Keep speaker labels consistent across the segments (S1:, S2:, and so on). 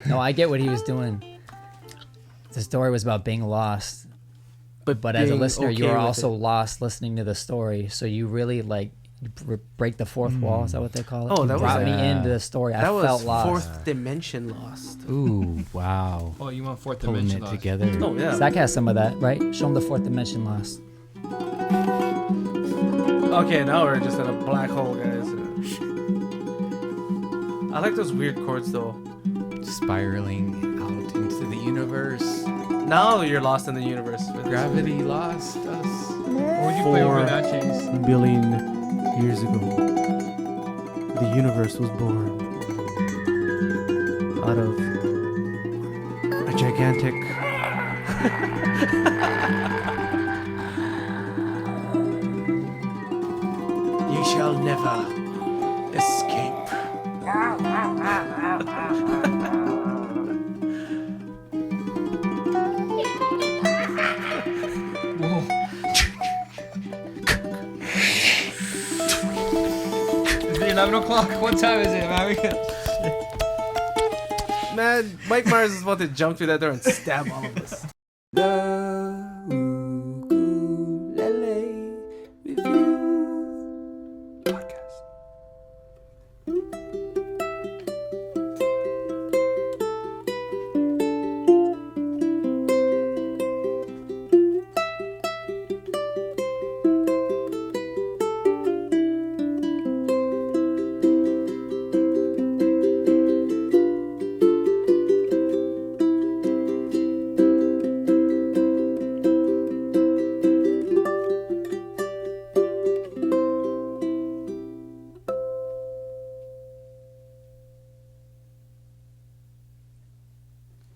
S1: No, I get what he was doing. The story was about being lost. But as a listener, you are also lost listening to the story. So you really break the fourth wall. Is that what they call it?
S2: Oh,
S1: that brought me into the story. I felt lost.
S2: Fourth dimension lost.
S3: Ooh, wow.
S4: Oh, you want fourth
S3: Pulling
S4: dimension
S3: it
S4: lost.
S3: together.
S2: Oh yeah.
S1: Zach has some of that, right? Show him the fourth dimension lost.
S2: Okay, now we're just in a black hole, guys. I like those weird chords though.
S3: Spiraling out into the universe.
S2: Now you're lost in the universe.
S3: Gravity lost us.
S4: What would you play over that, Chase?
S2: 4 billion years ago, the universe was born out of a gigantic. You shall never escape.
S4: Whoa. Is it 11 o'clock? What time is it, man?
S2: Man, Mike Myers is about to jump through that door and stab all of us. The Ukulele Review Podcast.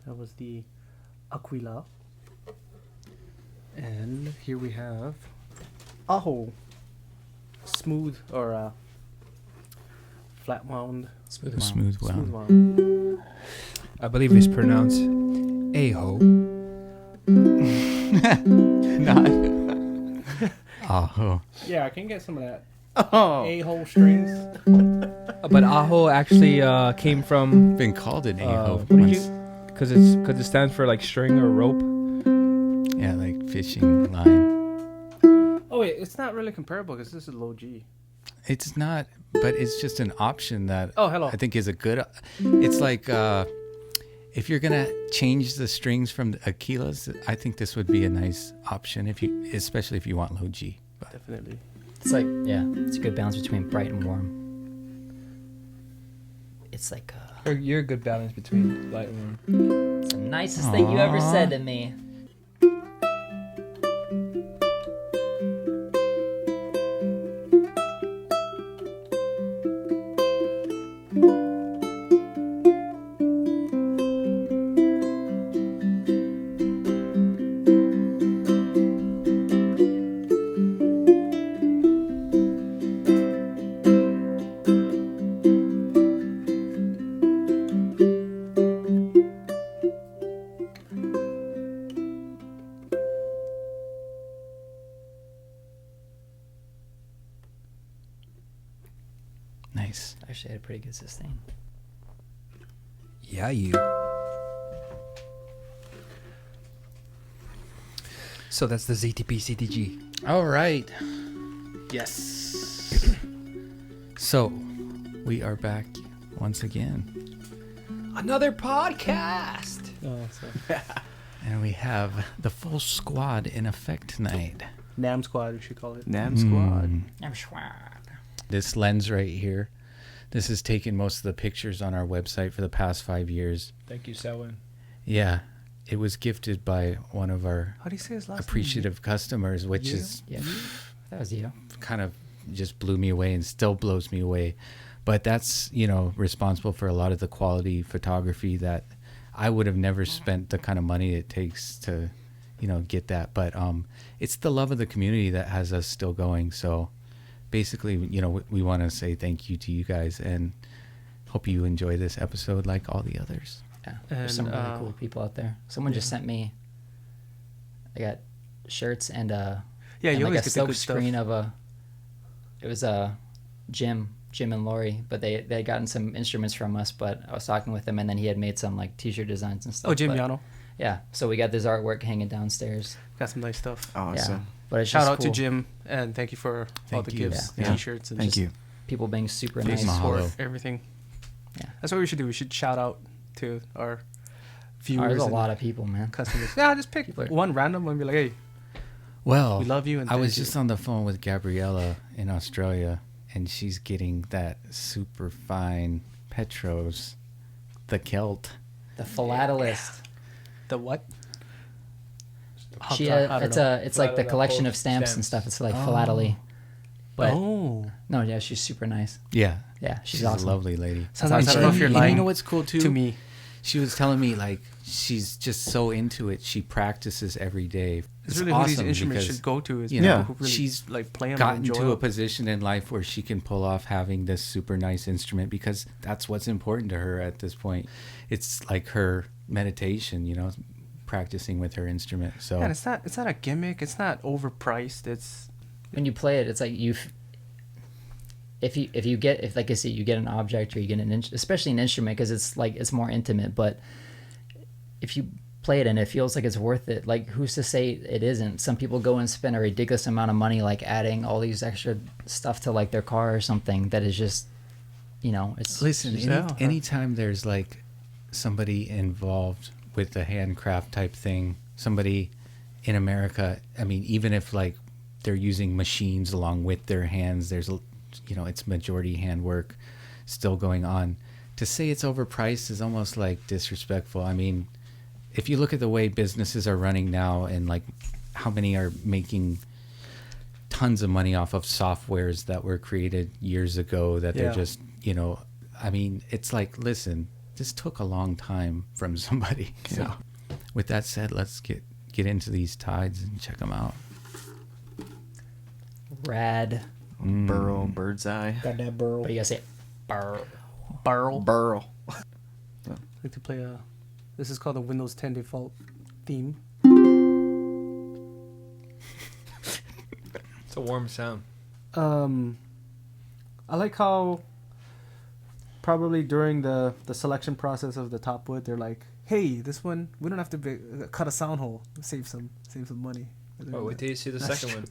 S2: That was the Aquila. And here we have Aho. Smooth or flat wound.
S3: Smooth wound.
S2: wound.
S4: I believe it's pronounced A-ho.
S3: Not. Oh.
S2: Yeah, I can get some of that.
S3: Oh.
S2: A-hole strings.
S4: But aho actually came from
S3: Been called an a-ho
S4: what did
S3: once.
S4: you? Because it stands for like string or rope.
S3: Yeah, like fishing line.
S2: Oh wait, it's not really comparable because this is low G.
S3: It's not, but it's just an option that
S2: Oh, hello.
S3: I think is a good. It's like if you're gonna change the strings from the Aquilas, I think this would be a nice option especially if you want low G. But
S2: Definitely.
S1: It's like, yeah, it's a good balance between bright and warm. It's like,
S4: You're a good balance between light and warm.
S1: it's the nicest thing you ever said to me.
S3: nice.
S1: Actually, I had a pretty good sustain.
S4: Yeah, you. So that's the ZTP CTG.
S3: All right.
S2: Yes.
S3: So we are back once again,
S4: Another podcast.
S2: Oh, so.
S3: and we have the full squad in effect tonight.
S2: Nam Squad, we should call it.
S3: Nam
S2: Squad.
S1: I'm swag.
S3: This lens right here, this has taken most of the pictures on our website for the past 5 years.
S4: Thank you, Selwyn.
S3: Yeah, it was gifted by one of our
S2: How do you say his last
S3: appreciative customers, which
S2: You?
S3: is
S1: Yeah, that was you.
S3: kind of just blew me away and still blows me away. But that's, you know, responsible for a lot of the quality photography that I would have never spent the kind of money it takes to, you know, get that. But it's the love of the community that has us still going. So basically, you know, we want to say thank you to you guys and hope you enjoy this episode like all the others.
S1: Yeah,
S2: And,
S1: there's some really cool people out there. Someone just sent me. I got shirts and
S2: Yeah,
S1: and
S2: you
S1: like
S2: always
S1: a
S2: get the
S1: silk
S2: good
S1: screen
S2: stuff.
S1: of a. It was a gym Jim and Lori, but they had gotten some instruments from us. But I was talking with him, and then he had made some like T-shirt designs and stuff.
S2: Oh, Jim
S1: but,
S2: Yano.
S1: Yeah, so we got this artwork hanging downstairs.
S2: Got some nice stuff.
S5: Awesome.
S1: Yeah, but it's
S2: Shout
S1: just
S2: out to
S1: cool.
S2: Jim, and thank you for all
S3: Thank
S2: the
S3: you.
S2: gifts,
S5: Yeah.
S2: T-shirts, and
S5: Thank
S2: just
S5: you.
S1: People being super
S2: big
S1: nice.
S3: Mahalo.
S2: support, everything.
S1: Yeah.
S2: That's what we should do. We should shout out to our viewers.
S1: There's a
S2: and
S1: lot of people, man.
S2: customers. Yeah, just pick
S1: People are-
S2: one random one and be like, hey,
S3: Well,
S2: we love you. And
S3: I was
S2: thank you.
S3: just on the phone with Gabriella in Australia, and she's getting that super fine Petros, the kilt.
S1: The philatelist.
S2: The what?
S1: She
S2: I don't
S1: it's
S2: know.
S1: it's like the
S4: Philately
S1: collection of
S4: post
S1: stamps and
S4: stamps.
S1: stuff. It's like philately. But
S2: Oh,
S1: no, yeah, she's super nice.
S3: Yeah,
S1: Yeah, she's
S3: she's
S1: awesome.
S3: a lovely lady.
S2: sometimes I
S1: And
S2: don't know if
S1: she-
S2: you're
S3: And
S2: lying
S3: you know what's cool too?
S2: to me.
S3: She was telling me like she's just so into it. She practices every day.
S2: It's really who these
S3: awesome
S2: instruments
S3: because,
S2: should go to. Is
S3: you
S2: people
S5: know,
S2: who really
S3: she's
S2: like play them and
S3: gotten
S2: enjoy
S3: to a
S2: them.
S3: position in life where she can pull off having this super nice instrument because that's what's important to her at this point. It's like her meditation, you know, practicing with her instrument. So
S2: And it's not a gimmick. It's not overpriced. It's
S1: When you play it, it's like if like I said, you get an object or you get especially an instrument because it's like it's more intimate. But if you play it and it feels like it's worth it, like who's to say it isn't? Some people go and spend a ridiculous amount of money like adding all these extra stuff to like their car or something that is just, you know, it's
S3: listen,
S2: Yeah.
S3: anytime there's like somebody involved with the handcraft type thing, somebody in America, I mean, even if like they're using machines along with their hands, there's you know, it's majority handwork still going on. To say it's overpriced is almost like disrespectful. I mean, if you look at the way businesses are running now and like how many are making tons of money off of softwares that were created years ago that
S2: Yeah.
S3: they're just, you know, I mean, it's like, listen, this took a long time from somebody. So
S5: Yeah.
S3: with that said, let's get into these Tydes and check them out.
S1: rad.
S5: Burrow, bird's eye.
S4: Got that burl.
S1: What do you guys say? Burr.
S2: Burl.
S5: Burrow.
S2: Like to play a. This is called the Windows 10 default theme.
S4: It's a warm sound.
S2: I like how probably during the selection process of the top wood, they're like, "Hey, this one we don't have to cut a sound hole, save some money."
S4: Oh, wait till you see the
S2: That's
S4: second one.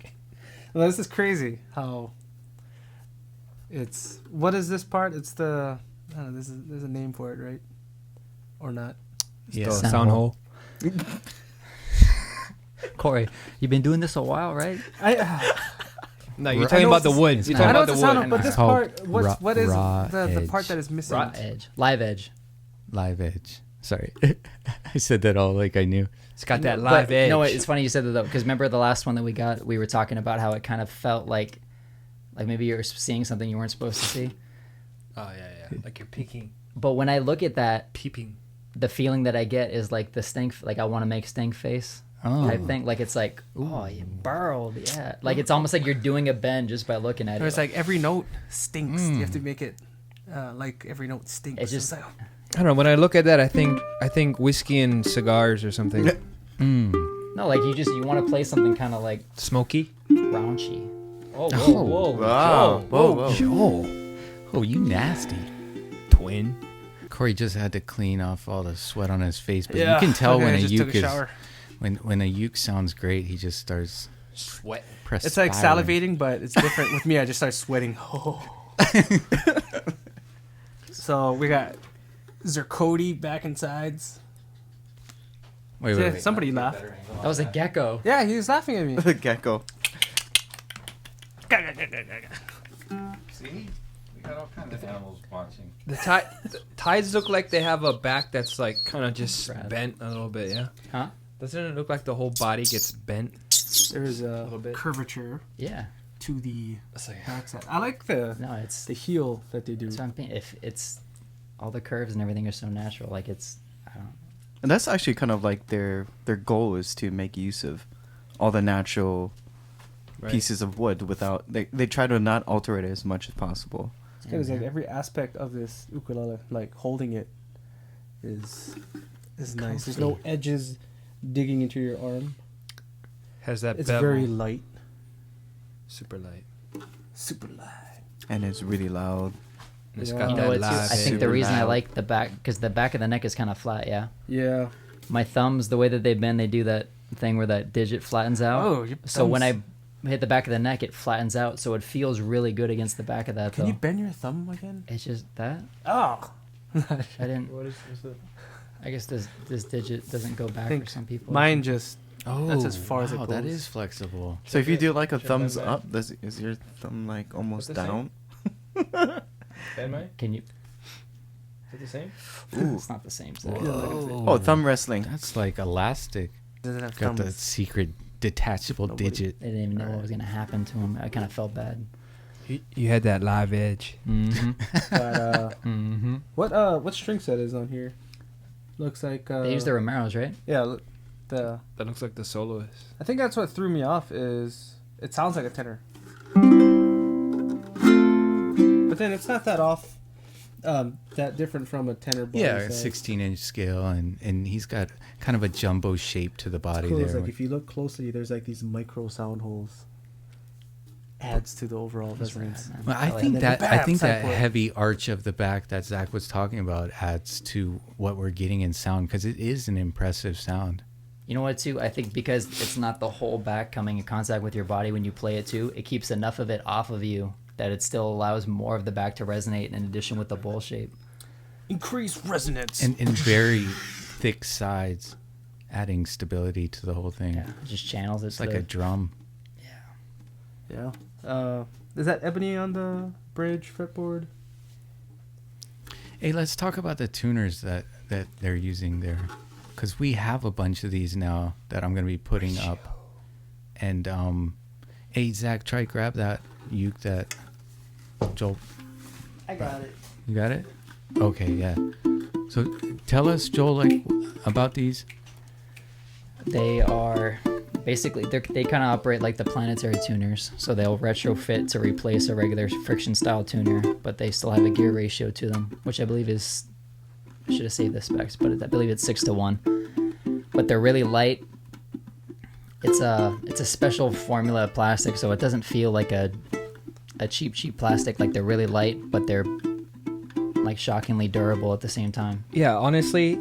S2: Well, this is crazy how it's. What is this part? It's the. I don't know. There's a name for it, right? Or not?
S3: Yeah.
S4: The
S1: Sound
S4: sound
S1: hole.
S4: hole.
S1: Corey, you've been doing this a while, right?
S4: No, you're
S3: I
S4: talking
S2: know
S4: about the
S2: it's-
S4: wood.
S3: it's
S4: You're
S3: not-
S2: I
S4: talking
S2: know
S4: about
S2: it's
S4: the
S2: a sound hole,
S4: wood.
S2: but this
S3: It's called
S2: part, what is
S3: raw
S2: the part
S3: edge.
S2: that is missing?
S1: Raw edge. Live edge.
S3: Live edge. Sorry. I said that all like I knew.
S4: It's got that
S1: But,
S4: live edge.
S1: No, it's funny you said that though, because remember the last one that we got, we were talking about how it kind of felt like maybe you were seeing something you weren't supposed to see.
S4: Oh yeah. Like you're peeking,
S1: But when I look at that,
S4: peeping.
S1: the feeling that I get is like the stink, like I want to make stink face
S3: Oh.
S1: type thing. Like it's like, oh, you burrowed, yeah. Like it's almost like you're doing a bend just by looking at
S2: Or
S1: it.
S2: it's like every note stinks. You have to make it like every note stinks.
S1: It's just-
S2: like,
S4: I don't know. When I look at that, I think whiskey and cigars or something.
S1: No, like you want to play something kind of like
S4: Smoky.
S1: raunchy.
S4: Oh,
S3: whoa,
S4: whoa,
S5: Wow. Whoa.
S3: Oh, you nasty.
S4: Twin.
S3: Corey just had to clean off all the sweat on his face, but
S2: yeah,
S3: you can tell
S2: okay,
S3: when
S2: I
S3: a
S2: just took
S3: uke
S2: a
S3: is
S2: shower.
S3: when a uke sounds great. He just starts
S4: Sweat.
S3: perspiring.
S2: It's like salivating, but it's different. With me, I just start sweating. So we got zirconi back and sides.
S3: Wait,
S2: Yeah,
S3: wait, wait.
S2: somebody laughed.
S1: That was a gecko.
S2: Yeah, he was laughing at me.
S5: The gecko.
S3: See, we got all kinds of animals watching.
S4: The tides look like they have a back that's like kind of just
S1: Rad.
S4: bent a little bit. Yeah.
S1: Huh?
S4: Doesn't it look like the whole body gets bent?
S2: There's a
S4: little bit.
S2: curvature
S1: Yeah.
S2: to the
S4: It's like,
S2: backside. I like the
S1: No, it's
S2: heel that they do.
S1: that's what I'm thinking. If it's all the curves and everything are so natural, like it's I don't.
S5: And that's actually kind of like their goal is to make use of all the natural
S4: right.
S5: pieces of wood without they try to not alter it as much as possible.
S2: It's good. It's like every aspect of this ukulele, like holding it, is nice. There's no edges digging into your arm.
S4: Has that
S2: It's
S4: bevel.
S2: very light,
S4: super light.
S2: super light.
S5: and it's really loud.
S4: It's
S2: Yeah.
S4: got
S1: You know
S4: that
S1: what? Too?
S4: live
S1: I think the
S5: super
S1: reason I
S5: loud.
S1: like the back, because the back of the neck is kind of flat. Yeah.
S2: Yeah.
S1: My thumbs, the way that they bend, they do that thing where that digit flattens out.
S2: Oh, your
S1: So when
S2: thumbs-
S1: I hit the back of the neck, it flattens out, so it feels really good against the back of that.
S2: Can
S1: though.
S2: you bend your thumb again?
S1: It's just that
S2: Oh.
S1: I didn't.
S2: What is it?
S1: I guess this digit doesn't go back
S2: think
S1: for some people.
S2: Mine just.
S3: Oh,
S2: That's as far as it
S3: wow, that
S2: goes.
S3: is flexible.
S5: So if you do like a
S4: Should I
S5: thumbs
S4: bend
S5: up, is your thumb like almost
S4: What's the
S5: down?
S4: Am I?
S1: Can you?
S4: Is it the same?
S5: Ooh.
S1: It's not the same size.
S3: Whoa.
S5: Oh, thumb wrestling.
S3: That's like elastic.
S2: Doesn't have
S3: Got the
S2: thumbs.
S3: secret detachable
S2: Nobody-
S3: digit.
S1: They didn't even know what was gonna happen to him. I kind of felt bad.
S4: You had that live edge.
S1: Mm-hmm.
S2: But,
S3: Mm-hmm.
S2: what string set is on here? Looks like.
S1: They use the Romeros, right?
S2: Yeah, the.
S4: That looks like the soloist.
S2: I think that's what threw me off. Is it sounds like a tenor, but then it's not that off. That different from a tenor. body
S3: Yeah, a
S2: size.
S3: 16-inch scale, and he's got kind of a jumbo shape to the body
S2: Cool. It's
S3: there.
S2: like if you look closely, there's like these micro sound holes. Adds to the overall
S1: That's rad,
S2: resonance.
S1: man.
S3: Well, I
S1: like
S3: think
S1: it.
S3: that
S2: Bam,
S3: that
S2: sample it.
S3: heavy arch of the back that Zach was talking about adds to what we're getting in sound because it is an impressive sound.
S1: You know what, too? I think because it's not the whole back coming in contact with your body when you play it, too, it keeps enough of it off of you that it still allows more of the back to resonate in addition with the bowl shape.
S2: Increased resonance.
S3: And very thick sides, adding stability to the whole thing.
S1: Yeah, it just channels it.
S3: It's
S1: to
S3: like
S1: the,
S3: a drum.
S2: Yeah. Is that ebony on the bridge fretboard?
S3: Hey, let's talk about the tuners that they're using there, because we have a bunch of these now that I'm going to be putting up. And hey, Zach, try grab that uke that Joel.
S2: I got it.
S3: You got it? Okay, yeah. So tell us, Joel, like about these.
S1: They are basically they kind of operate like the planetary tuners, so they'll retrofit to replace a regular friction style tuner, but they still have a gear ratio to them, which I believe is, I should have saved the specs, but I believe it's 6-to-1. But they're really light. It's a special formula of plastic, so it doesn't feel like a cheap plastic. Like they're really light, but they're like shockingly durable at the same time.
S4: Yeah, honestly,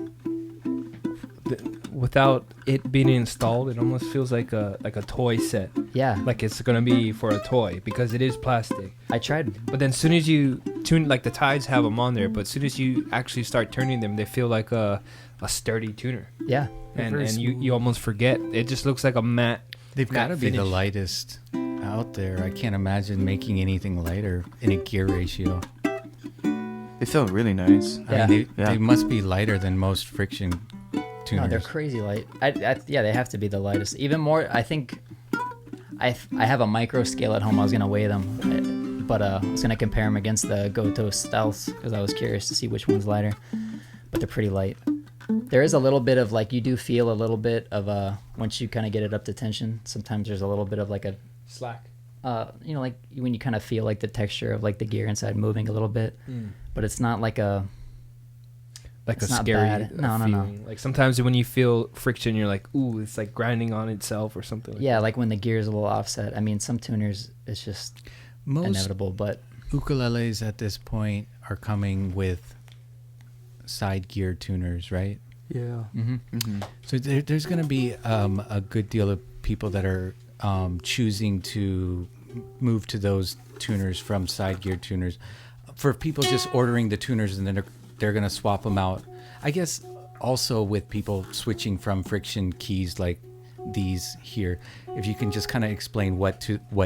S4: without it being installed, it almost feels like a toy set.
S1: Yeah,
S4: Like it's gonna be for a toy because it is plastic.
S1: I tried.
S4: But then as soon as you tune, like the Tydes have them on there, but as soon as you actually start turning them, they feel like a sturdy tuner.
S1: Yeah,
S4: And
S2: very
S4: you
S2: smooth.
S4: almost forget. It just looks like a matte.
S3: They've got to
S4: matte
S3: be the
S4: finish.
S3: lightest out there. I can't imagine making anything lighter in a gear ratio.
S5: They feel really nice.
S1: Yeah.
S3: I mean,
S5: Yeah.
S3: they must be lighter than most friction tuners.
S1: no, they're crazy light. Yeah, they have to be the lightest. Even more, I think. I have a micro scale at home. I was gonna weigh them, but I was gonna compare them against the Goto Stealths because I was curious to see which one's lighter. But they're pretty light. There is a little bit of like you do feel a little bit of once you kind of get it up to tension. Sometimes there's a little bit of like a
S4: Slack.
S1: like when you kind of feel like the texture of like the gear inside moving a little bit, but it's not like a.
S4: Like
S1: It's
S4: a
S1: not
S4: scary
S1: bad. No, no.
S4: feeling. Like sometimes when you feel friction, you're like, ooh, it's like grinding on itself or something. Like
S1: Yeah, like when the gear's a little offset. I mean, some tuners it's just
S3: Most
S1: inevitable, but
S3: ukuleles at this point are coming with side gear tuners, right?
S2: Yeah.
S3: Mm-hmm. So there's going to be a good deal of people that are choosing to move to those tuners from side gear tuners. For people just ordering the tuners and then they're going to swap them out. I guess also with people switching from friction keys like these here, if you can just kind of explain what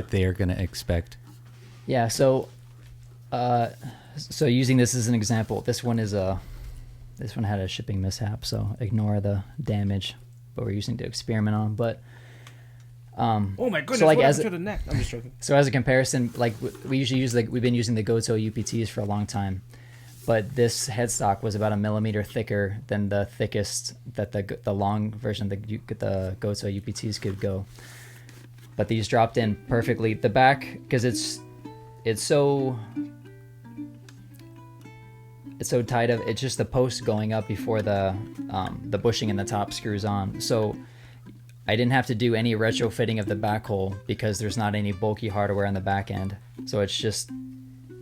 S3: they're going to expect.
S1: yeah. So using this as an example, this one had a shipping mishap, so ignore the damage. But we're using to experiment on. But
S2: Oh my goodness!
S1: So, like,
S2: what
S1: as
S2: happened to the neck? I'm just joking.
S1: so as a comparison, like we've been using the Goto UPTs for a long time. But this headstock was about 1 millimeter thicker than the thickest that the long version of the Goto UPTs could go. But these dropped in perfectly. The back, because it's so tight of it's just the post going up before the bushing in the top screws on. So I didn't have to do any retrofitting of the back hole because there's not any bulky hardware on the back end. So it's just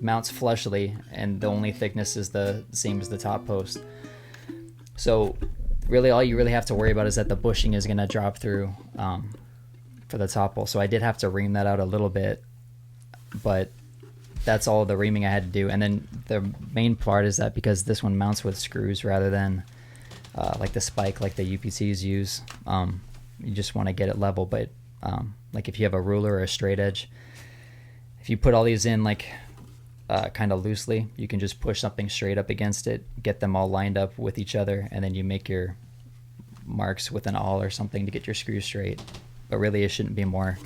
S1: mounts flushly, and the only thickness is the same as the top post. So really all you really have to worry about is that the bushing is going to drop through for the top hole. So I did have to ream that out a little bit, but that's all the reaming I had to do. And then the main part is that because this one mounts with screws rather than like the spike like the UPCs use, you just want to get it level. But like if you have a ruler or a straight edge, if you put all these in like kind of loosely, you can just push something straight up against it, get them all lined up with each other, and then you make your marks with an awl or something to get your screws straight. But really it shouldn't be more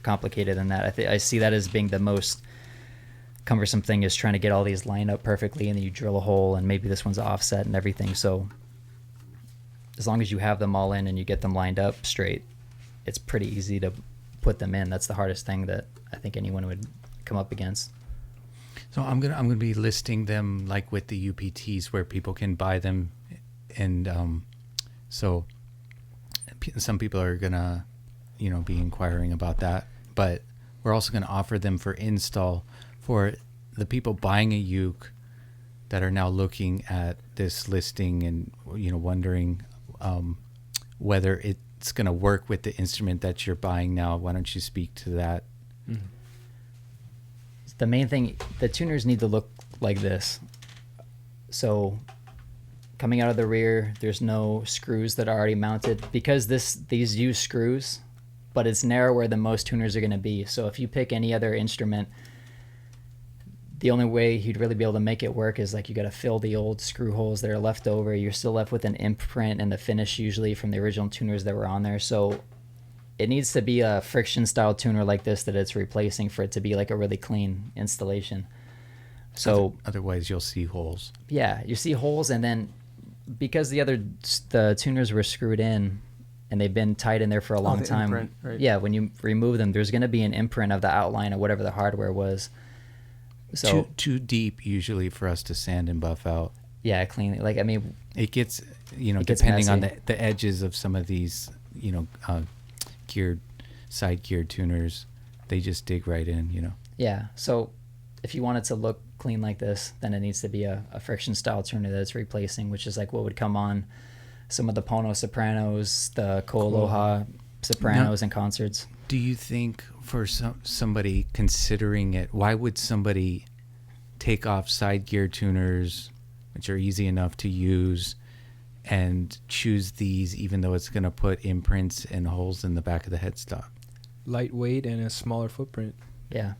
S1: complicated than that. I see that as being the most cumbersome thing, is trying to get all these lined up perfectly, and then you drill a hole and maybe this one's offset and everything. So as long as you have them all in and you get them lined up straight, it's pretty easy to put them in. That's the hardest thing that I think anyone would come up against.
S3: So I'm gonna be listing them like with the UPTs where people can buy them, and so some people are gonna be inquiring about that, but we're also gonna offer them for install for the people buying a uke that are now looking at this listing and wondering whether it's gonna work with the instrument that you're buying now. Why don't you speak to that?
S1: Mm-hmm. The main thing, the tuners need to look like this. So coming out of the rear, there's no screws that are already mounted, because these use screws, but it's narrower than most tuners are going to be. So if you pick any other instrument, the only way you'd really be able to make it work is like you got to fill the old screw holes that are left over. You're still left with an imprint and the finish usually from the original tuners that were on there. So it needs to be a friction style tuner like this that it's replacing for it to be like a really clean installation. So
S3: otherwise you'll see holes.
S1: Yeah, you see holes, and then because the tuners were screwed in and they've been tied in there for a long time.
S2: Imprint, right?
S1: Yeah, when you remove them, there's going to be an imprint of the outline of whatever the hardware was. So
S3: too deep usually for us to sand and buff out.
S1: Yeah, cleanly. Like I mean,
S3: it gets
S1: gets
S3: depending on
S1: messy.
S3: the edges of some of these side geared tuners, they just dig right in.
S1: Yeah. So if you want it to look clean like this, then it needs to be a friction style tuner that it's replacing, which is like what would come on some of the Pono Sopranos, the Aloha Sopranos, and concerts.
S3: Do you think for somebody considering it, why would somebody take off side gear tuners, which are easy enough to use, and choose these even though it's going to put imprints and holes in the back of the headstock?
S4: Lightweight and a smaller footprint.
S1: Yeah.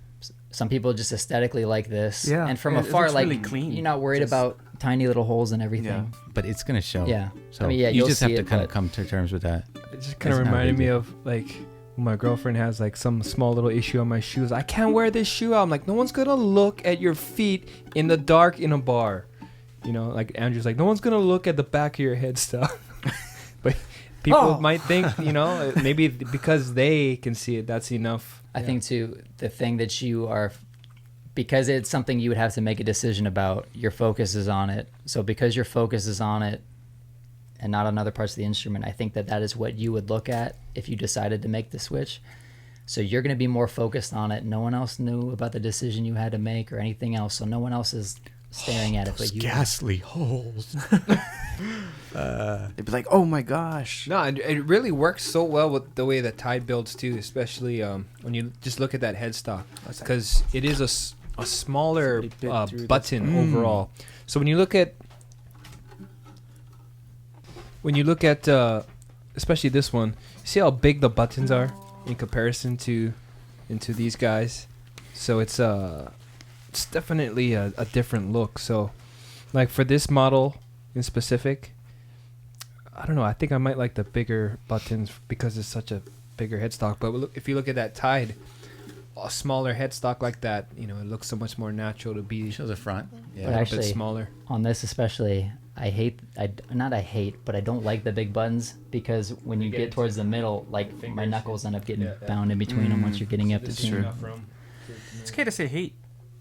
S1: Some people just aesthetically like this.
S2: Yeah.
S1: And from
S2: It
S1: afar,
S2: looks
S1: like,
S2: really clean.
S1: you're not worried
S2: Just-
S1: about tiny little holes and everything.
S5: Yeah.
S3: But it's going to show.
S1: Yeah.
S3: So
S1: I mean, yeah,
S3: you
S1: you'll
S3: just have
S1: see
S3: to
S1: it,
S3: kind of
S1: but-
S3: come to terms with that.
S4: It just kind of
S3: That's not
S4: reminded me
S3: big.
S4: of like when my girlfriend has like some small little issue on my shoes. I can't wear this shoe out. I'm like, no one's gonna look at your feet in the dark in a bar. Like Andrew's like, no one's gonna look at the back of your head stuff. But people might think, maybe because they can see it, that's enough.
S1: I think too, the thing that you are, because it's something you would have to make a decision about, your focus is on it. So because your focus is on it and not on other parts of the instrument, I think that is what you would look at if you decided to make the switch. So you're going to be more focused on it. No one else knew about the decision you had to make or anything else. So no one else is staring at it but you.
S3: Ghastly holes.
S5: They'd be like, "Oh my gosh!"
S4: No, it really works so well with the way that Tyde builds too, especially when you just look at that headstock, because it is a smaller
S2: Somebody bit through
S4: button overall. So when you look at especially this one, see how big the buttons are in comparison to these guys. So it's definitely a different look. So like for this model in specific, I don't know, I think I might like the bigger buttons because it's such a bigger headstock. But if you look at that Tyde, a smaller headstock like that, it looks so much more natural to be
S3: Show the front.
S1: But
S3: Yeah.
S4: a little
S1: actually,
S4: bit smaller.
S1: on this especially, I don't like the big buttons, because when you get towards the middle, like my knuckles end up getting bound in between them once you're getting up to tune.
S2: It's okay to say hate.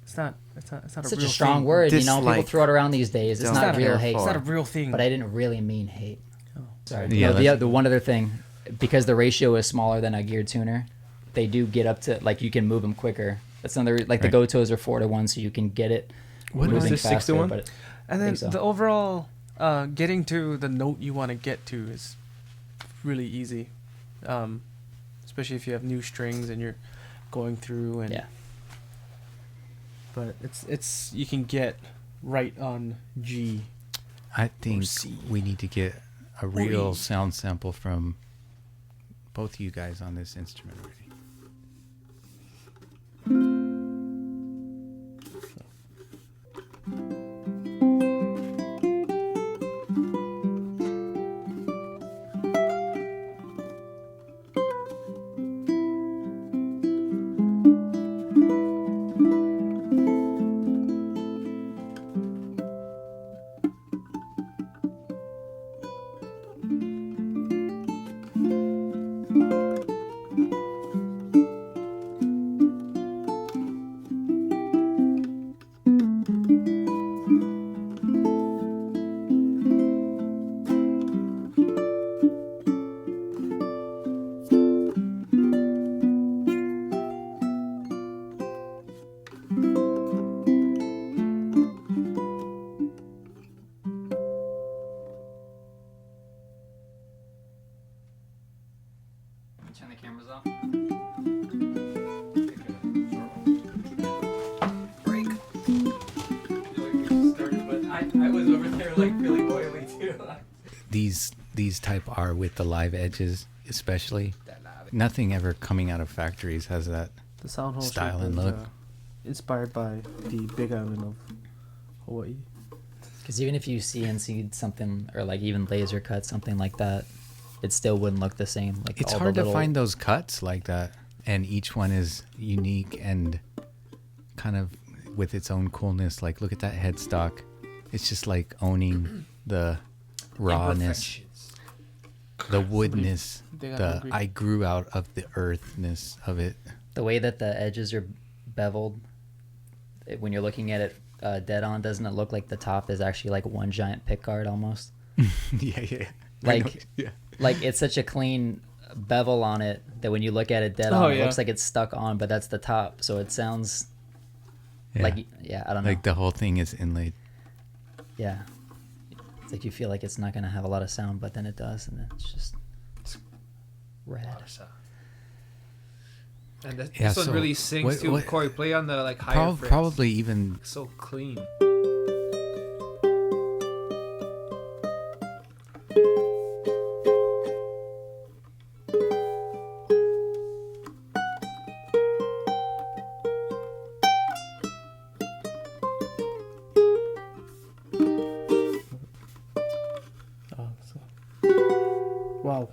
S2: It's not
S1: It's
S2: a
S1: such
S2: real
S1: a strong
S2: thing.
S1: word, people
S5: Dislike.
S1: throw it around these days. It's
S5: Don't
S1: not real
S5: care
S1: hate.
S2: It's not a real thing.
S1: But I didn't really mean hate.
S2: Oh.
S1: Sorry.
S3: Yeah,
S1: No, the one other thing, because the ratio is smaller than a geared tuner, they do get up to, like, you can move them quicker That's another like the
S3: Right.
S1: go-tos are 4-1, so you can get it.
S4: What is
S1: moving
S4: this, 6-1?
S1: but
S2: And then
S1: think so.
S2: the overall getting to the note you want to get to is really easy, especially if you have new strings and you're going through and.
S1: Yeah.
S2: But it's you can get right on G.
S3: I think
S2: C.
S3: we need to get a real sound sample from both you guys on this instrument already.
S1: Turn the cameras off.
S4: Break. I was over there like really boiling too.
S3: These type are with the live edges, especially. Nothing ever coming out of factories has that.
S2: The sound hole
S3: Style
S2: shape
S3: and
S2: is,
S3: look.
S2: Inspired by the Big Island of Hawaii.
S1: Because even if you CNC'd something or like even laser cut something like that, it still wouldn't look the same. Like
S3: It's
S1: all
S3: hard
S1: the
S3: to
S1: little-
S3: find those cuts like that, and each one is unique and kind of with its own coolness. Like, look at that headstock. It's just like owning the rawness, the woodness,
S2: They gotta
S3: the
S2: agree.
S3: I grew out of the earthness of it.
S1: The way that the edges are beveled, when you're looking at it dead on, doesn't it look like the top is actually like one giant pick guard almost?
S3: Yeah.
S1: Like,
S3: yeah.
S1: like it's such a clean bevel on it that when you look at it dead
S2: Oh,
S1: on, it
S2: yeah.
S1: looks like it's stuck on, but that's the top. So it sounds
S3: Yeah.
S1: like, yeah, I don't know.
S3: Like the whole thing is inlaid.
S1: Yeah. It's like you feel like it's not going to have a lot of sound, but then it does, and it's just rad.
S4: And this
S3: Yeah,
S4: one
S3: so
S4: really sings too.
S3: what-
S4: Corey, play on the like higher frets.
S3: Probably even
S4: So clean.
S2: Wow.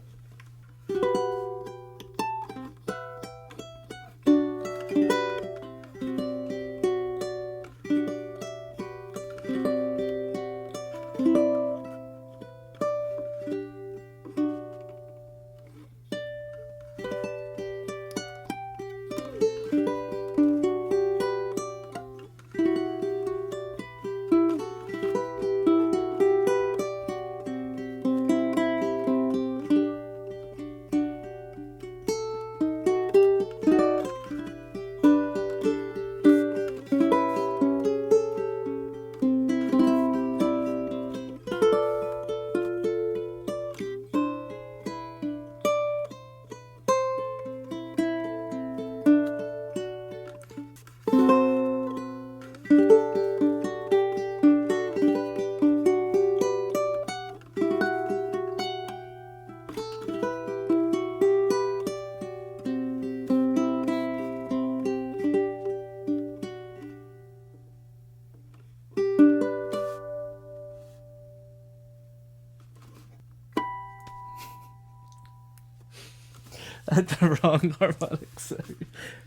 S2: At the wrong harmonics. Sorry.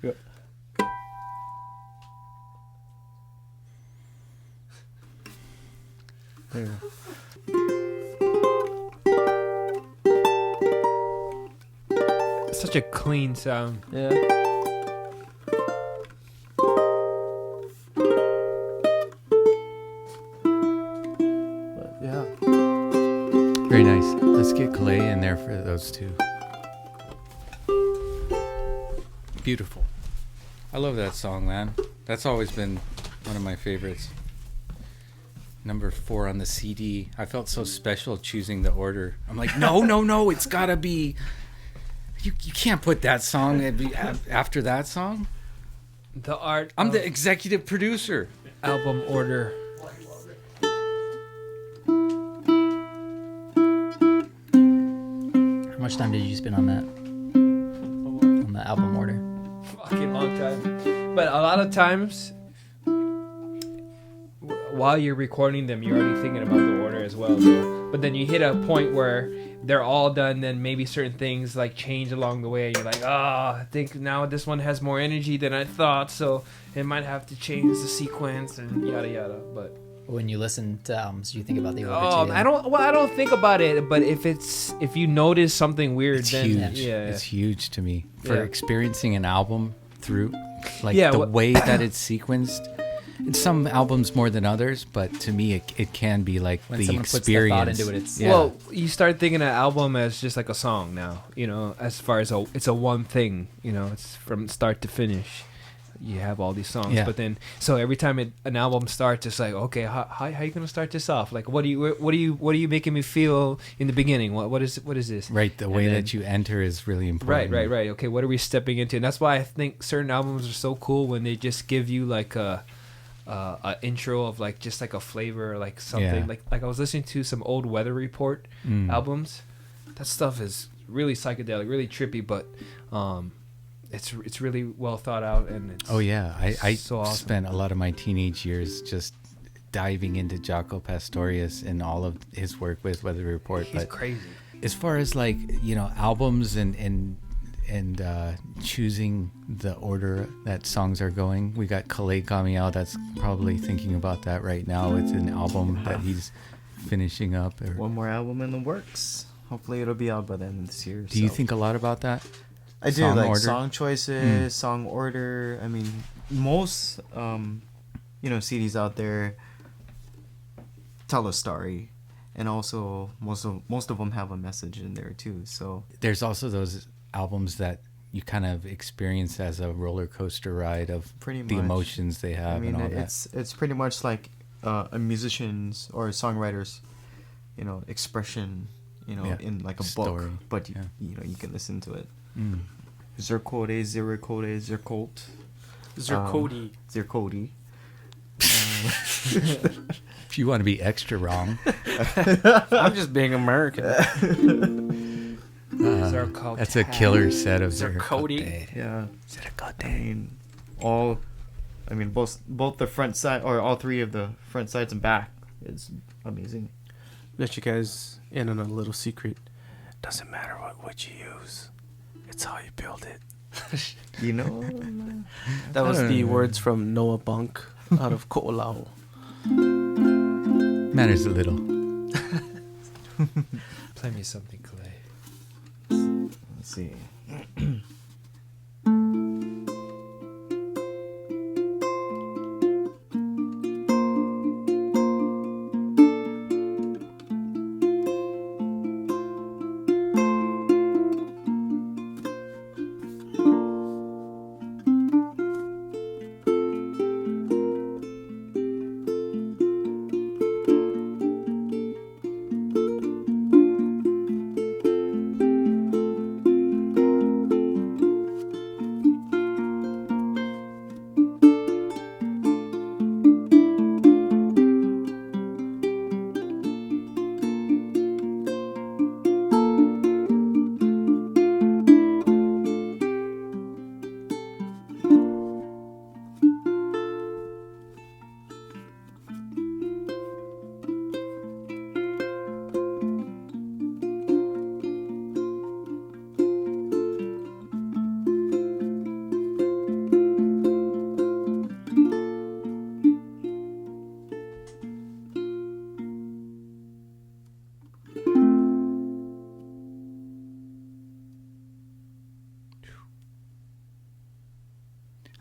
S2: Yeah. There.
S4: Such a clean sound.
S2: Yeah. But yeah.
S3: very nice. Let's get Calais in there for those two. Beautiful. I love that song, man. That's always been one of my favorites. Number 4 on the CD. I felt so special choosing the order. I'm like, no, it's gotta be. You can't put that song after that song.
S4: The art.
S3: I'm the executive producer.
S4: Album order.
S1: How much time did you spend on that? On the album order?
S4: Fucking long time. But a lot of times, while you're recording them, you're already thinking about the order as well. So, but then you hit a point where they're all done, then maybe certain things like change along the way. And you're like, I think now this one has more energy than I thought, so it might have to change the sequence and yada yada. But
S1: When you listen to albums, you think about the order too.
S4: I don't think about it, but if you notice something weird,
S3: It's
S4: then
S3: huge.
S4: yeah,
S3: It's huge to me for
S4: Yeah.
S3: experiencing an album through, like
S4: Yeah,
S3: the
S4: what-
S3: way that it's sequenced. In some albums more than others, but to me, it can be like
S1: When
S3: the
S1: someone puts the
S3: experience.
S1: thought into it, it's
S3: Yeah.
S4: Well, you start thinking an album as just like a song now, as far as it's a one thing, it's from start to finish. You have all these songs,
S3: Yeah.
S4: but then so every time an album starts, it's like, okay, how you gonna start this off? Like, what are you making me feel in the beginning? What is this?
S3: Right, the
S4: And
S3: way
S4: then-
S3: that you enter is really important.
S4: Right. Okay, what are we stepping into? And that's why I think certain albums are so cool when they just give you like a intro of like just like a flavor, like something.
S3: Yeah.
S4: Like I was listening to some old Weather Report albums. That stuff is really psychedelic, really trippy, but it's really well thought out, and it's
S3: Oh yeah, I
S4: so awesome.
S3: spent a lot of my teenage years just diving into Jaco Pastorius and all of his work with Weather Report.
S4: He's
S3: But
S4: crazy.
S3: as far as like albums and choosing the order that songs are going, we got Kale Kamiao that's probably thinking about that right now. It's an album that he's finishing up. Or,
S5: One more album in the works. Hopefully it'll be out by the end of this year.
S3: do you
S5: so.
S3: think a lot about that?
S5: I do,
S3: song
S5: like
S3: order?
S5: song choices, song order. I mean, most CDs out there tell a story, and also most of them have a message in there too. So
S3: There's also those albums that you kind of experience as a roller coaster ride of
S5: Pretty
S3: the
S5: much.
S3: emotions they have
S5: I mean,
S3: and all that.
S5: it's pretty much like a musician's or a songwriter's, expression,
S3: Yeah.
S5: in like a
S3: Story.
S5: book. But
S3: Yeah.
S5: you can listen to it.
S3: Mm.
S5: Zircode, Zircolt,
S2: Zircody.
S5: Zircody.
S3: If you want to be extra wrong,
S2: I'm just being American.
S4: Zircote.
S3: that's a killer set of
S2: Zircody.
S3: Zircote.
S5: Yeah. I mean, both the front side or all three of the front sides and back is amazing.
S2: Let you guys in on a little secret. Doesn't matter what wood you use. It's how you build it. That was the words from Noah Bunk out of Ko'olau.
S3: Matters a little.
S4: Play me something, Clay.
S5: Let's see.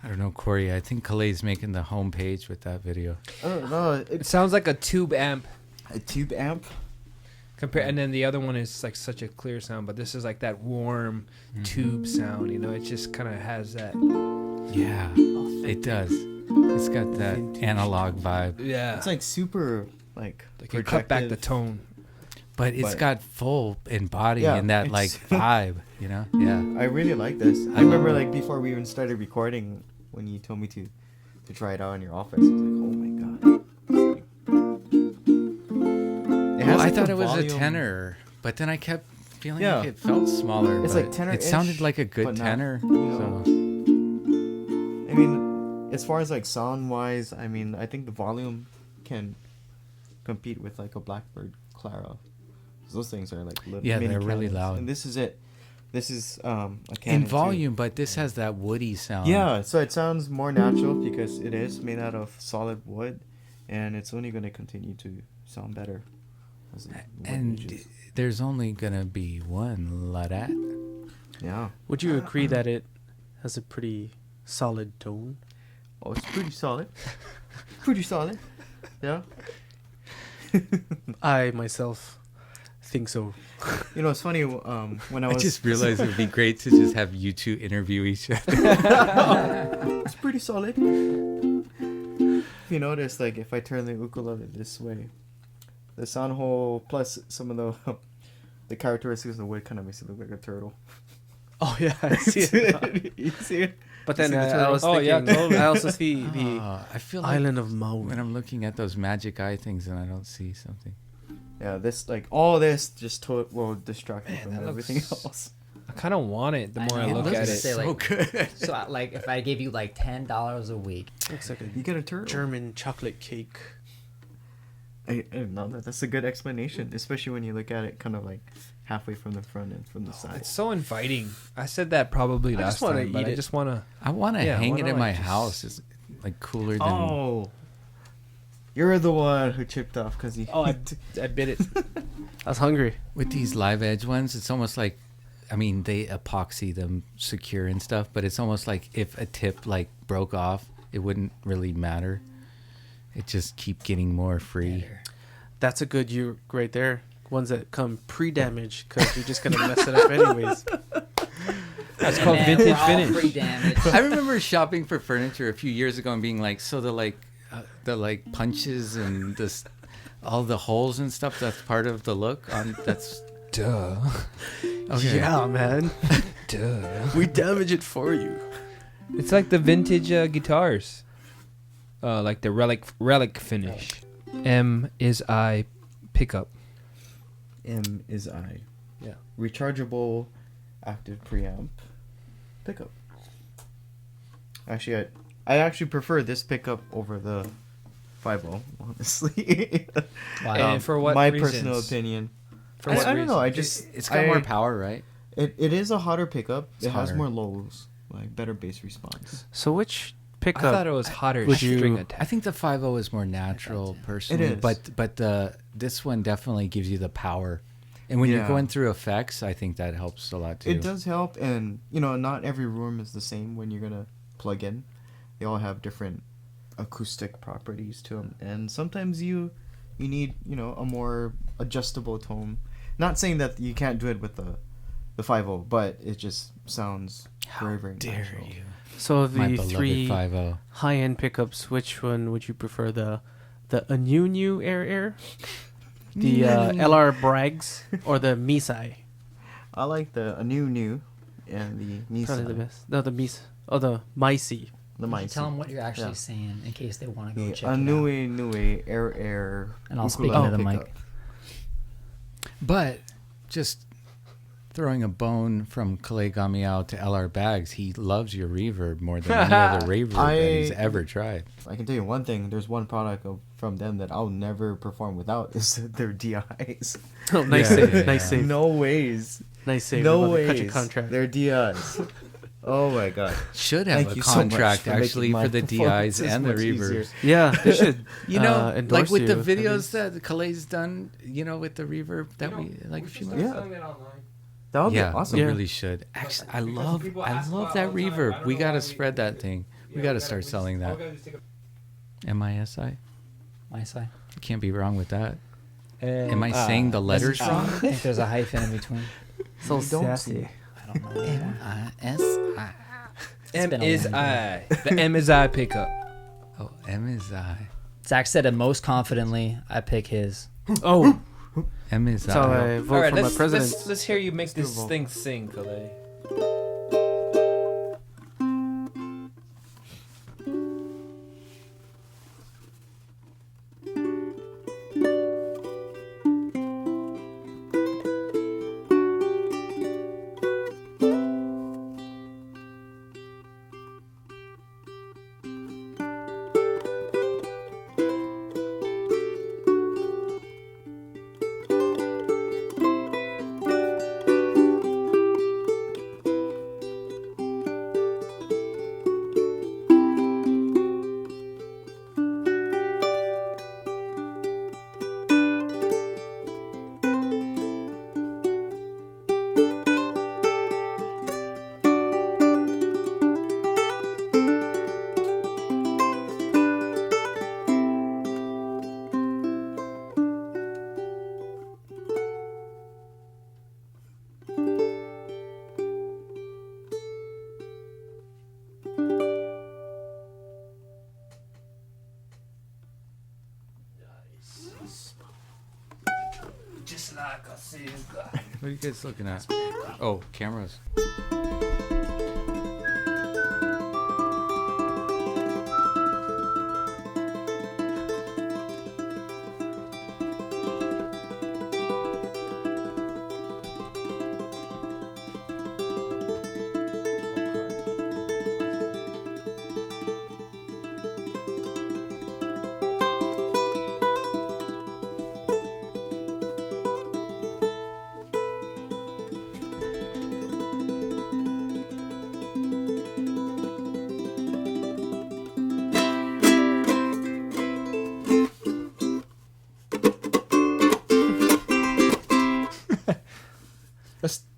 S3: I don't know, Corey. I think Kale's making the homepage with that video.
S5: I don't know.
S4: It sounds like a tube amp.
S5: A tube amp.
S4: And then the other one is like such a clear sound, but this is like that warm tube sound. It just kind of has that.
S3: Yeah, it does. It's got that analog vibe,
S4: Yeah.
S5: It's like super like
S4: Like you cut back the
S5: projective.
S4: tone.
S3: but it's got full in body
S5: Yeah,
S3: and that like
S5: it's-
S3: vibe, you know? Yeah.
S5: I really like this. I remember like before we even started recording, when you told me to try it out in your office, I was like, oh my god. It
S3: Well, I
S5: like,
S3: thought
S5: the
S3: it was a
S5: volume-
S3: tenor, but then I kept feeling
S5: Yeah.
S3: like it felt smaller.
S5: It's
S3: but
S5: like tenor-ish,
S3: It sounded like a good
S5: but not,
S3: tenor.
S5: you know.
S3: So
S5: I mean, as far as like sound wise, I mean, I think the volume can compete with like a Blackbird Clara. 'Cause those things are like little
S3: Yeah,
S5: mini
S3: they're really
S5: cannons.
S3: loud.
S5: And this is it. This is a
S3: in
S5: cannon too.
S3: volume, but this has that woody sound.
S5: Yeah, so it sounds more natural because it is made out of solid wood, and it's only going to continue to sound better. As the wood
S3: And
S5: ages.
S3: there's only gonna be one Ladat.
S5: Yeah.
S2: Would you agree that it has a pretty solid tone?
S5: Oh, it's pretty solid. Pretty solid. Yeah.
S2: I myself think so.
S5: You know, it's funny. When I
S3: I
S5: was
S3: just realized it would be great to just have you two interview each other.
S5: it's pretty solid. If you notice, like if I turn the ukulele this way, the sound hole plus some of the characteristics of the wood kind of makes it look like a turtle.
S2: Oh yeah, I see it.
S5: You see it?
S2: But then
S5: See the
S2: I
S5: turtle?
S2: was
S4: Oh,
S2: thinking,
S4: yeah, totally.
S2: I also see the
S3: I feel like
S2: island of Maui.
S3: when I'm looking at those magic eye things and I don't see something.
S5: Yeah, this like all this just will distract me
S1: Man,
S5: from
S1: that
S5: everything
S1: looks-
S5: else.
S4: I kind of want it the
S1: I
S4: more I,
S1: know,
S4: look
S1: I was
S4: at
S1: gonna
S4: it.
S1: say,
S3: So
S1: like-
S3: good.
S1: So like if I gave you like $10 a week,
S2: Looks like a
S5: You get a turtle.
S2: German chocolate cake.
S5: I no, that's a good explanation, especially when you look at it kind of like halfway from the front and from the side.
S4: It's so inviting. I said that probably
S2: I
S4: last
S2: just wanna
S4: time, but
S2: eat
S4: I
S2: it.
S4: just want to.
S3: I want to
S4: Yeah,
S3: hang
S4: why
S3: it
S4: not,
S3: in my
S4: like, just-
S3: house. It's like cooler than.
S5: Oh, you're the one who chipped off because you.
S2: Oh, I bit it. I was hungry.
S3: With these live edge ones, it's almost like, I mean, they epoxy them secure and stuff, but it's almost like if a tip like broke off, it wouldn't really matter. It just keep getting more free.
S1: better.
S2: That's a good uke right there. Ones that come pre-damaged because you're just gonna mess it up anyways.
S4: That's called
S1: Man,
S4: vintage
S1: we're all
S4: finish.
S1: free damage.
S3: I remember shopping for furniture a few years ago and being like, so the like punches and this, all the holes and stuff. That's part of the look. That's
S4: Duh.
S3: okay.
S2: Yeah, man.
S4: Duh.
S2: We damage it for you.
S4: It's like the vintage guitars. Like the relic finish. M is I pickup.
S5: M is I.
S2: Yeah.
S5: Rechargeable, active preamp, pickup. Actually, I actually prefer this pickup over the 5.0, honestly.
S1: Wow.
S4: And for what
S5: My
S4: reasons?
S5: personal opinion.
S4: For
S5: I,
S4: what
S5: I don't know. I
S4: reasons?
S5: just
S3: It's got more power, right?
S5: It is a hotter pickup.
S3: It's
S5: it has
S3: hotter.
S5: more lows, like better bass response.
S2: So which
S4: I
S2: pickup?
S4: thought it was hotter
S2: Would
S4: string
S2: you-
S4: attack.
S3: I think the 5.0 is more natural, personally.
S5: is.
S3: But this one definitely gives you the power. And when you're
S5: Yeah.
S3: going through effects, I think that helps a lot too.
S5: It does help, and not every room is the same when you're gonna plug in. They all have different acoustic properties to them, and sometimes you need a more adjustable tone. Not saying that you can't do it with the 5.0, but it just sounds very very natural.
S2: So of
S3: My
S2: the
S3: beloved
S2: 3
S3: 5.0.
S2: high-end pickups, which one would you prefer? The Anu Air, the LR Braggs, or the Misai?
S5: I like the new and the
S2: Probably the
S5: Misa,
S2: best. No, the Mis. Oh, the Maisi.
S5: the
S1: You
S5: mice.
S1: tell them what you're actually
S5: Yeah.
S1: saying in case they want to go
S5: The
S1: check it out.
S5: Anue Air.
S1: And I'll speak
S5: ukulele
S1: into the
S5: pickup.
S1: mic.
S3: But just throwing a bone from Kalei Gamiao to LR Bags, he loves your reverb more than any other reverb that he's ever tried.
S5: I can tell you one thing. There's one product from them that I'll never perform without is their DIs.
S2: Oh, nice
S3: Yeah,
S2: save.
S3: yeah,
S2: Nice
S3: yeah.
S2: save.
S5: No ways.
S2: Nice save.
S5: No
S2: About to cut
S5: ways.
S2: your contract.
S5: Their DIs. Oh my god.
S3: Should have
S5: Thank
S3: a
S5: you so much
S3: contract
S5: for making
S3: actually
S5: my
S3: for the DIs
S5: performances
S3: and the
S5: much easier.
S3: reverbs.
S2: Yeah, they should.
S3: You know,
S2: endorse
S3: like with the
S2: you, at
S3: videos
S2: least.
S3: that Kalei's done, with the reverb that we like a few months.
S5: Yeah. That would
S3: Yeah,
S5: be awesome.
S3: we
S2: Yeah.
S3: really should. Actually, I love
S4: people ask
S3: that
S4: about it all the time. I
S3: reverb.
S4: don't
S3: We
S4: know
S3: gotta
S4: why we-
S3: spread that thing. We gotta start selling that. MISI.
S1: My side.
S3: Can't be wrong with that. Am I saying the letters
S1: I
S3: wrong?
S1: think there's a hyphen in between.
S2: So
S5: You don't
S2: sassy.
S5: see.
S1: I don't know.
S3: MISI.
S4: M
S1: been a
S4: is
S1: long day.
S4: I. The M is I pickup.
S3: Oh, M is I.
S1: Zach said it most confidently. I pick his.
S2: Oh,
S3: M is
S2: that's how
S3: I.
S2: I vote for my president.
S4: let's hear you make
S5: do a
S4: this
S5: vote.
S4: thing sing, Kalei. Just like a cigar.
S3: What are you guys looking at? Oh, cameras.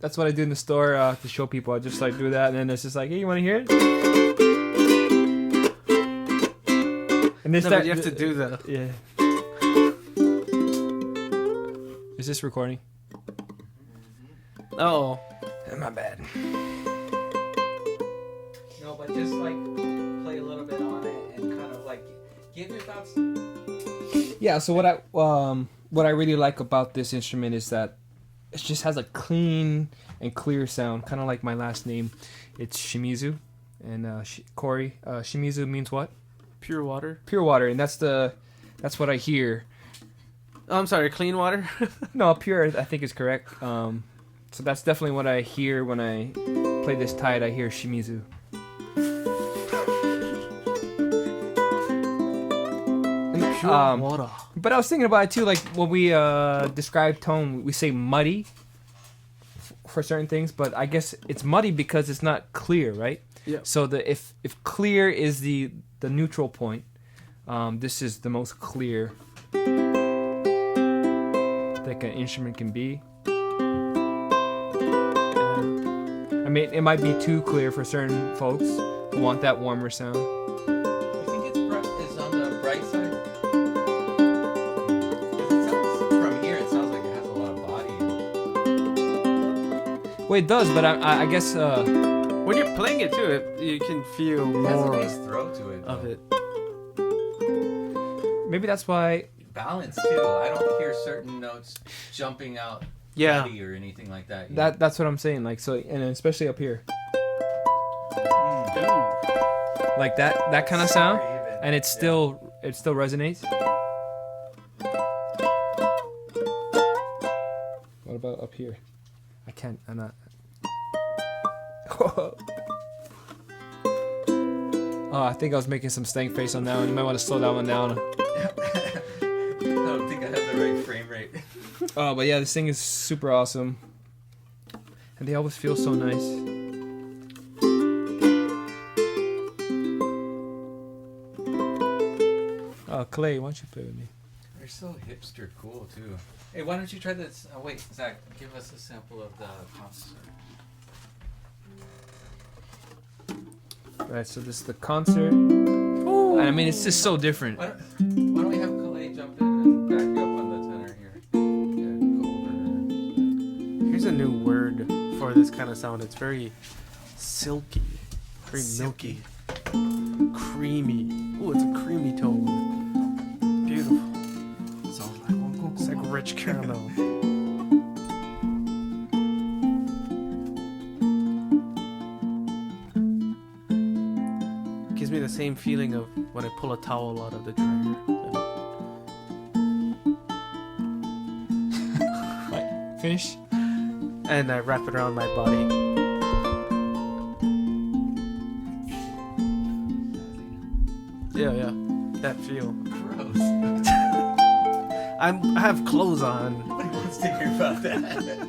S4: That's what I do in the store to show people. I just like do that, and then it's just like, hey, you want to hear it? And they
S2: No,
S4: start.
S2: but you have to do the.
S4: Yeah. Is this recording?
S2: Oh,
S4: My bad. No, but just like play a little bit on it and kind of like give your thoughts. Yeah. So what I really like about this instrument is that it just has a clean and clear sound, kind of like my last name. It's Shimizu, and Corey. Shimizu means what?
S2: pure water.
S4: Pure water, and that's what I hear.
S2: Oh, I'm sorry, clean water.
S4: No, pure I think is correct. So that's definitely what I hear when I play this Tyde. I hear Shimizu.
S2: Pure water.
S4: But I was thinking about it too, like when we describe tone, we say muddy for certain things, but I guess it's muddy because it's not clear, right?
S2: Yeah.
S4: So if clear is the neutral point, this is the most clear that an instrument can be. I mean, it might be too clear for certain folks who want that warmer sound.
S3: You think it's on the bright side? From here, it sounds like it has a lot of body.
S4: Well, it does, but I guess
S2: When you're playing it too, you can feel
S3: It has a
S2: more
S3: nice throw to it.
S2: of
S3: though.
S2: it.
S4: maybe that's why.
S3: Balance too. I don't hear certain notes jumping out
S2: Yeah.
S3: heavy or anything like that. you know?
S4: That's what I'm saying. Like so, and especially up here, like that kind of sound, and it still resonates. What about up here? I can't. I'm not. Oh, I think I was making some stank face on that one. You might want to slow that one down.
S3: I don't think I have the right frame rate.
S4: Oh, but yeah, this thing is super awesome, and they always feel so nice. Oh, Clay, why don't you play with me?
S3: They're so hipster cool too. Hey, why don't you try this? Oh wait, Zach, give us a sample of the concert.
S4: Right, so this is the concert. Ooh. And I mean, it's just so different.
S3: Why don't we have Kalei jump in and back you up on the tenor here? Yeah, go over.
S2: Here's a new word for this kind of sound. It's very silky. Very milky. Creamy. Ooh, it's a creamy tone. Beautiful. It's like rich caramel. Gives me the same feeling of when I pull a towel out of the dryer.
S4: Finish.
S2: And I wrap it around my body. Yeah, that feel.
S5: Gross.
S2: I have clothes on.
S5: Nobody wants to hear about that.